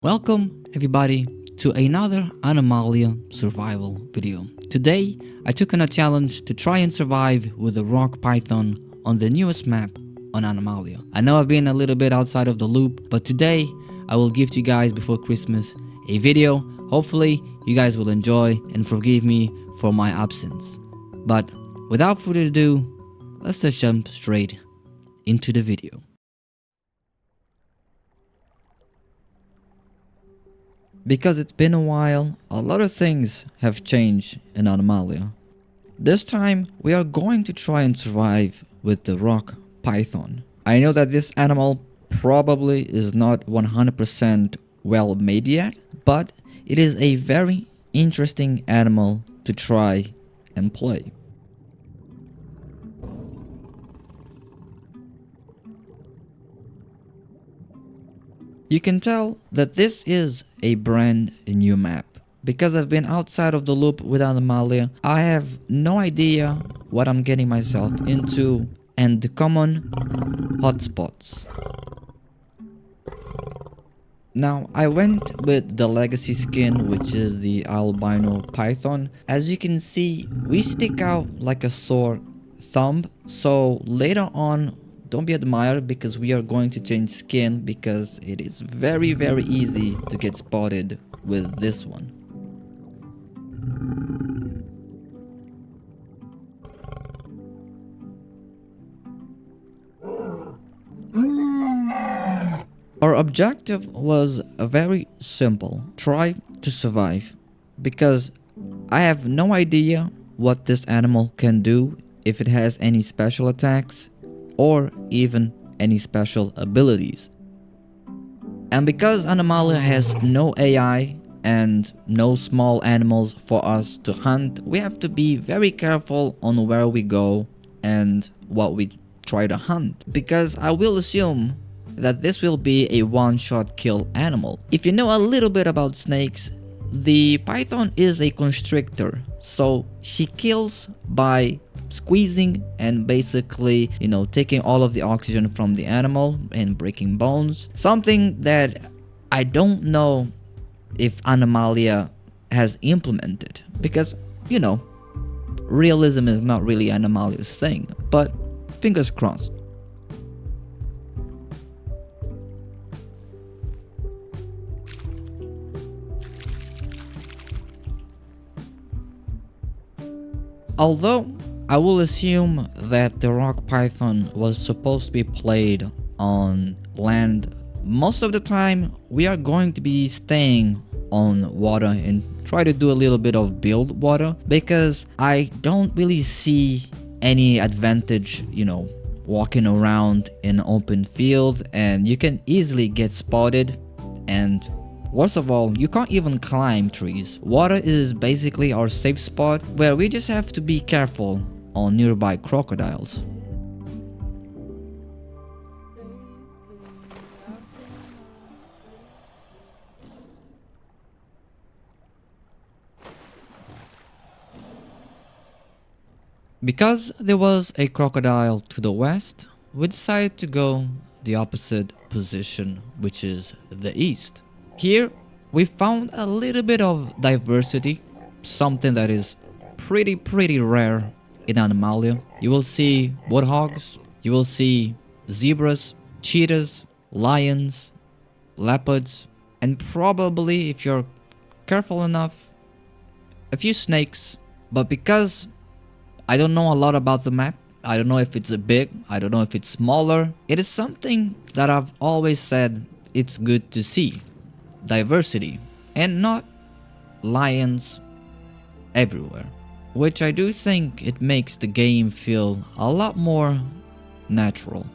Welcome everybody to another Animalia Survival video. Today I took on a challenge to try and survive with a rock python on the newest map on Animalia. I know I've been a little bit outside of the loop, but today I will give to you guys before Christmas a video. Hopefully you guys will enjoy and forgive me for my absence. But without further ado, let's just jump straight into the video. Because it's been a while, a lot of things have changed in Animalia. This time, we are going to try and survive with the rock python. I know that this animal probably is not 100% well made yet, but it is a very interesting animal to try and play. You can tell that this is a brand new map. Because I've been outside of the loop with Animalia, I have no idea what I'm getting myself into and the common hotspots. Now, I went with the legacy skin, which is the albino python. As you can see, we stick out like a sore thumb, so later on, don't be admired because we are going to change skin because it is very easy to get spotted with this one. Our objective was very simple: try to survive, because I have no idea what this animal can do, if it has any special attacks or even any special abilities. And because Animalia has no AI and no small animals for us to hunt, we have to be very careful on where we go and what we try to hunt, because I will assume that this will be a one-shot kill animal. If you know a little bit about snakes, the python is a constrictor, so she kills by squeezing and basically, taking all of the oxygen from the animal and breaking bones. Something that I don't know if Animalia has implemented, because, realism is not really Animalia's thing, but fingers crossed. Although I will assume that the rock python was supposed to be played on land, most of the time we are going to be staying on water and try to do a little bit of build water, because I don't really see any advantage, walking around in an open field, and you can easily get spotted, and worst of all, you can't even climb trees. Water is basically our safe spot, where we just have to be careful on nearby crocodiles. Because there was a crocodile to the west, we decided to go the opposite position, which is the east. Here, we found a little bit of diversity, something that is pretty rare in Animalia. You will see woodhogs, you will see zebras, cheetahs, lions, leopards, and probably, if you're careful enough, a few snakes. But because I don't know a lot about the map, I don't know if it's big, I don't know if it's smaller, it is something that I've always said it's good to see. Diversity, and not lions everywhere, which I do think it makes the game feel a lot more natural.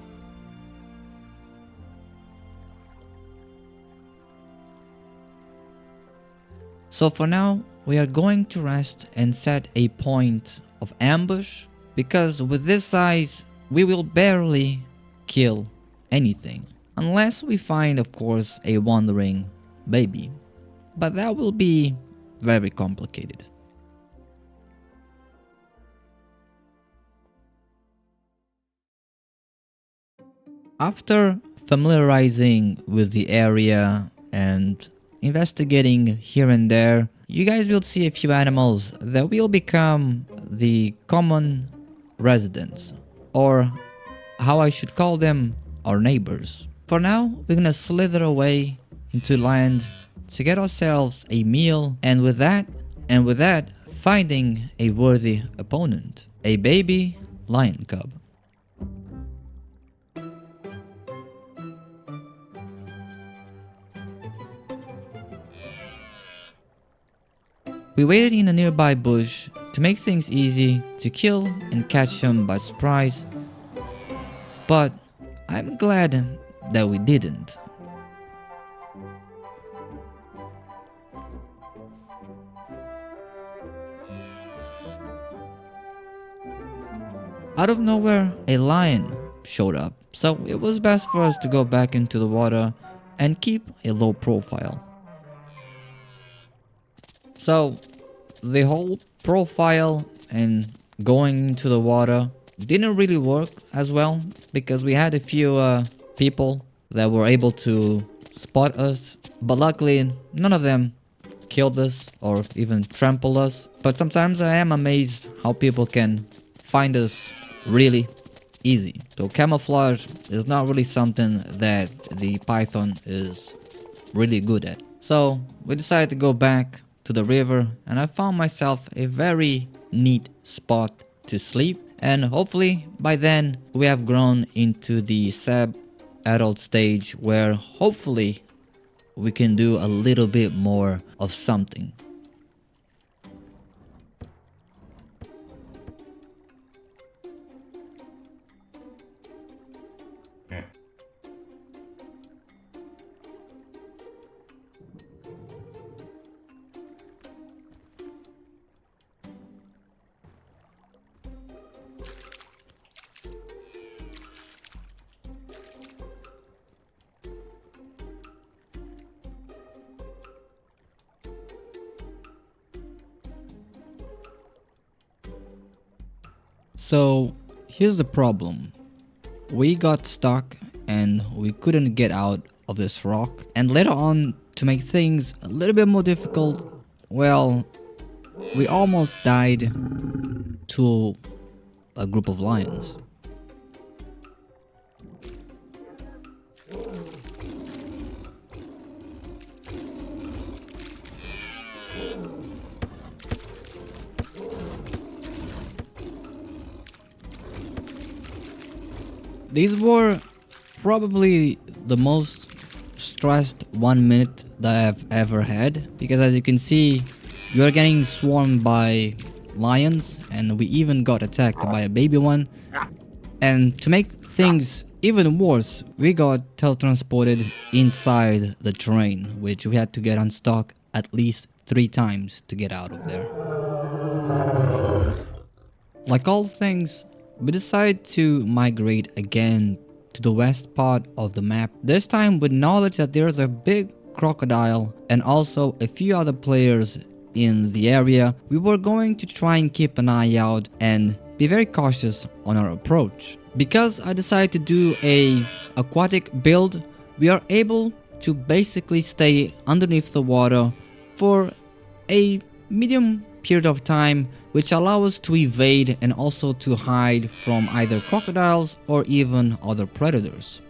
So for now, we are going to rest and set a point of ambush, because with this size we will barely kill anything, unless we find, of course, a wandering baby, but that will be very complicated. After familiarizing with the area and investigating here and there, you guys will see a few animals that will become the common residents, or how I should call them, our neighbors. For now, we're gonna slither away into land to get ourselves a meal, and with that, finding a worthy opponent, a baby lion cub. We waited in a nearby bush to make things easy to kill and catch him by surprise, but I'm glad that we didn't. Out of nowhere, a lion showed up, so it was best for us to go back into the water and keep a low profile. So, the whole profile and going into the water didn't really work as well, because we had a few people that were able to spot us, but luckily none of them killed us or even trampled us. But sometimes I am amazed how people can find us really easy. So camouflage is not really something that the python is really good at. So we decided to go back to the river, and I found myself a very neat spot to sleep, and hopefully by then we have grown into the adult stage where hopefully we can do a little bit more of something. So here's the problem. We got stuck and we couldn't get out of this rock, and later on, to make things a little bit more difficult, well, we almost died to a group of lions. These were probably the most stressed 1 minute that I've ever had, because as you can see, we are getting swarmed by lions, and we even got attacked by a baby one. And to make things even worse, we got teletransported inside the train, which we had to get unstuck at least 3 times to get out of there. Like all things, we decided to migrate again to the west part of the map, this time with knowledge that there's a big crocodile and also a few other players in the area. We were going to try and keep an eye out and be very cautious on our approach. Because I decided to do a aquatic build, we are able to basically stay underneath the water for a medium period of time, which allow us to evade and also to hide from either crocodiles or even other predators.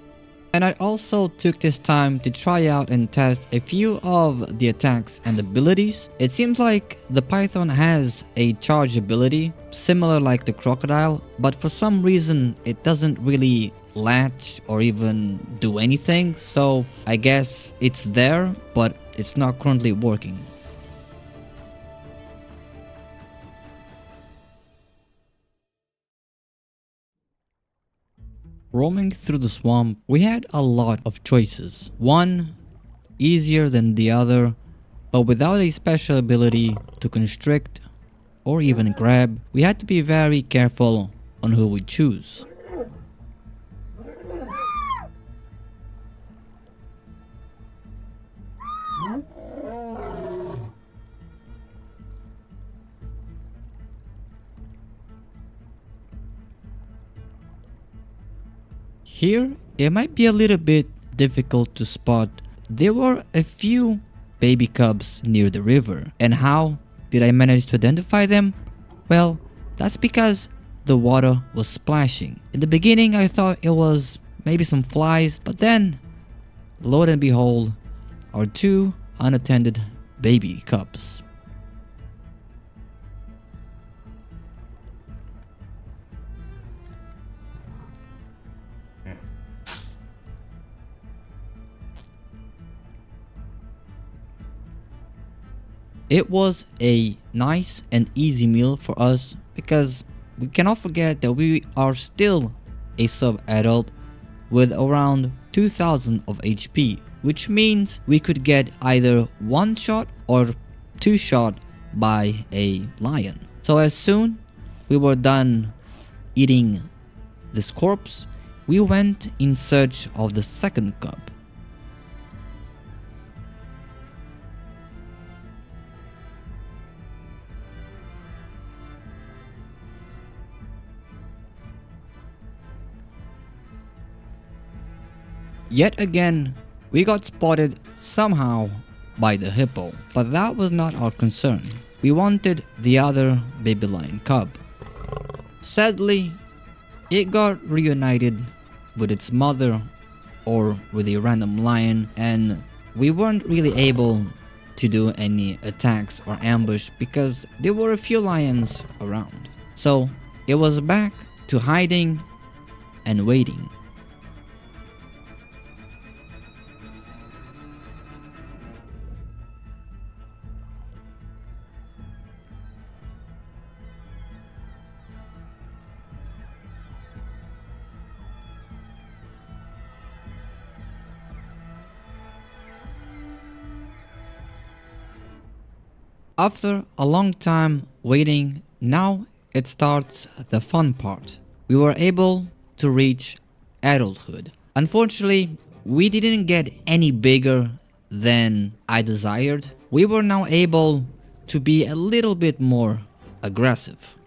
And I also took this time to try out and test a few of the attacks and abilities. It seems like the python has a charge ability, similar like the crocodile, but for some reason it doesn't really latch or even do anything, so I guess it's there, but it's not currently working. Roaming through the swamp, we had a lot of choices. One easier than the other, but without a special ability to constrict or even grab, we had to be very careful on who we choose. Here, it might be a little bit difficult to spot. There were a few baby cubs near the river. And how did I manage to identify them? Well, that's because the water was splashing. In the beginning, I thought it was maybe some flies, but then, lo and behold, are two unattended baby cubs. It was a nice and easy meal for us because we cannot forget that we are still a sub-adult with around 2000 of HP, which means we could get either one shot or two shot by a lion. So as soon we were done eating this corpse, we went in search of the second cub. Yet again, we got spotted somehow by the hippo, but that was not our concern. We wanted the other baby lion cub. Sadly, it got reunited with its mother or with a random lion, and we weren't really able to do any attacks or ambush because there were a few lions around. So it was back to hiding and waiting. After a long time waiting, now it starts the fun part. We were able to reach adulthood. Unfortunately, we didn't get any bigger than I desired. We were now able to be a little bit more aggressive.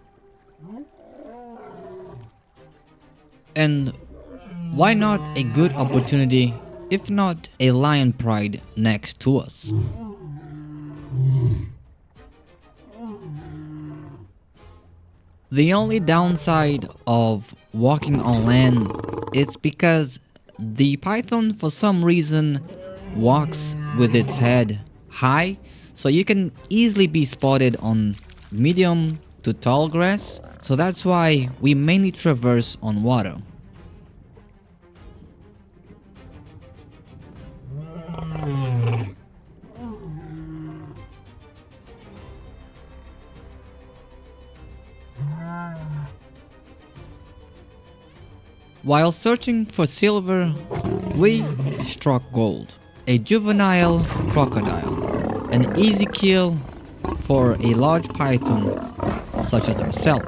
And why not a good opportunity, if not a lion pride next to us? The only downside of walking on land is because the python for some reason walks with its head high, so you can easily be spotted on medium to tall grass, so that's why we mainly traverse on water. While searching for silver, we struck gold. A juvenile crocodile. An easy kill for a large python such as ourselves.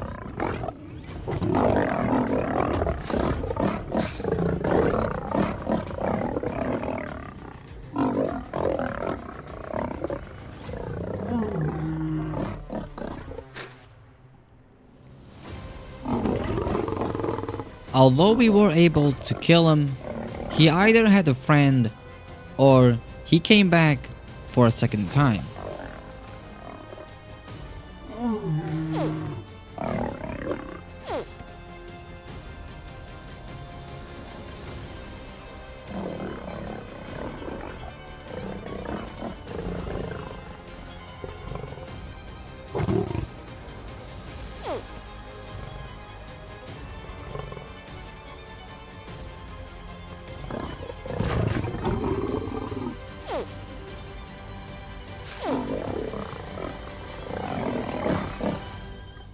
Although we were able to kill him, he either had a friend or he came back for a second time.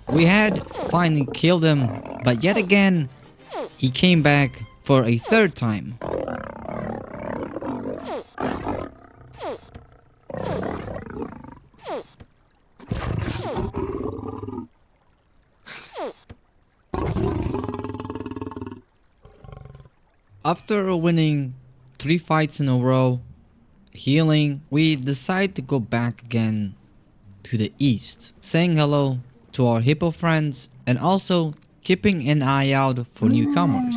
We had finally killed him, but yet again, he came back for a third time. After winning 3 fights in a row, healing, we decide to go back again to the east, saying hello to our hippo friends and also keeping an eye out for newcomers.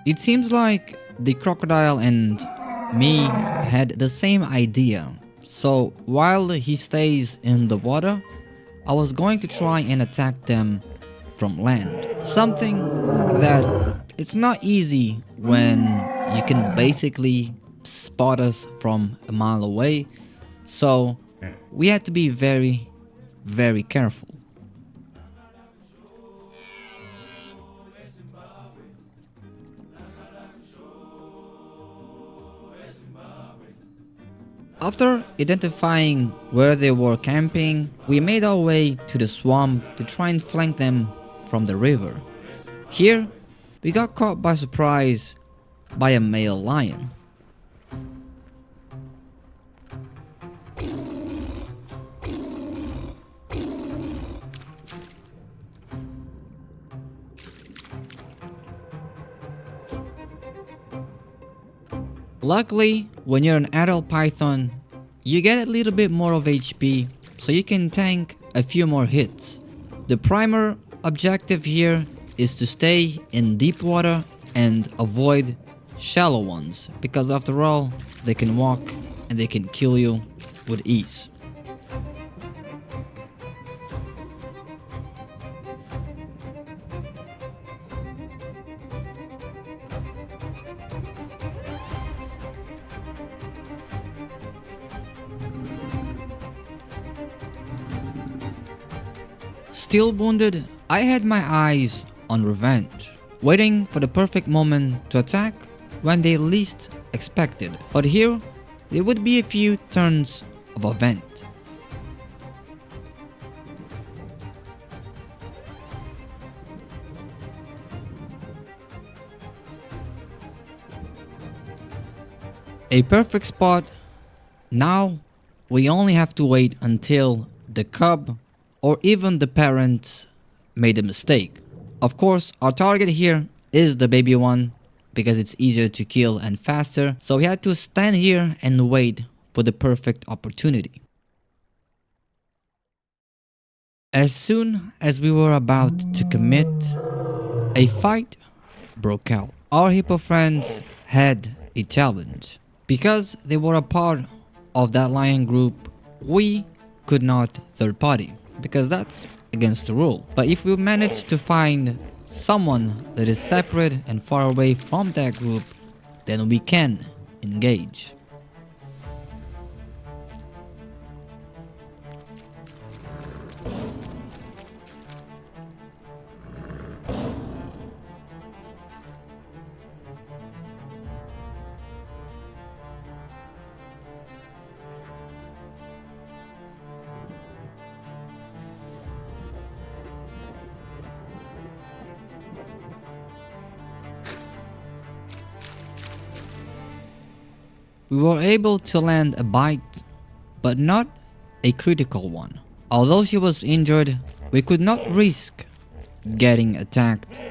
It seems like the crocodile and me had the same idea. So while he stays in the water, I was going to try and attack them from land. Something that it's not easy when you can basically spot us from a mile away. So we had to be very, very careful. After identifying where they were camping, we made our way to the swamp to try and flank them from the river. Here, we got caught by surprise by a male lion. Luckily, when you're an adult python, you get a little bit more of HP, so you can tank a few more hits. The primary objective here is to stay in deep water and avoid shallow ones, because after all, they can walk and they can kill you with ease. Still wounded, I had my eyes on revenge, waiting for the perfect moment to attack when they least expected. But here, there would be a few turns of event. A perfect spot. Now, we only have to wait until the cub or even the parents made a mistake. Of course, our target here is the baby one because it's easier to kill and faster, so we had to stand here and wait for the perfect opportunity. As soon as we were about to commit, a fight broke out. Our hippo friends had a challenge. Because they were a part of that lion group, we could not third party, because that's against the rule. But if we manage to find someone that is separate and far away from that group, then we can engage. We were able to land a bite, but not a critical one. Although she was injured, we could not risk getting attacked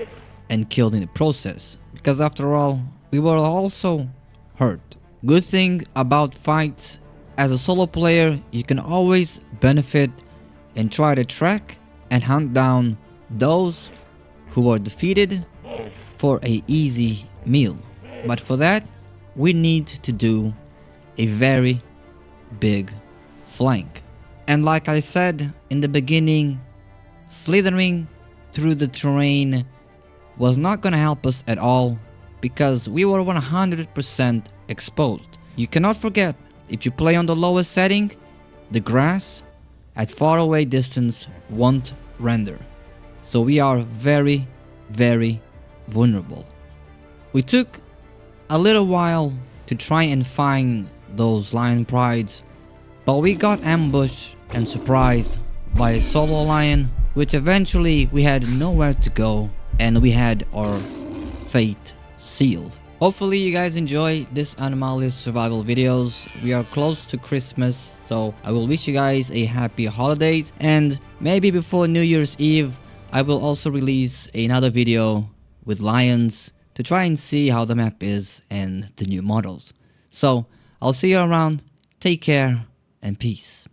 and killed in the process, because after all, we were also hurt. Good thing about fights, as a solo player, you can always benefit and try to track and hunt down those who were defeated for a easy meal. But for that, we need to do a very big flank. And like I said in the beginning, slithering through the terrain was not gonna help us at all because we were 100% exposed. You cannot forget, if you play on the lowest setting, the grass at far away distance won't render. So we are very, very vulnerable. We took a little while to try and find those lion prides, but we got ambushed and surprised by a solo lion, which eventually we had nowhere to go and we had our fate sealed. Hopefully you guys enjoy this Animalia Survival videos. We are close to Christmas, so I will wish you guys a happy holidays, and maybe before New Year's Eve I will also release another video with lions to try and see how the map is and the new models. So I'll see you around, take care and peace.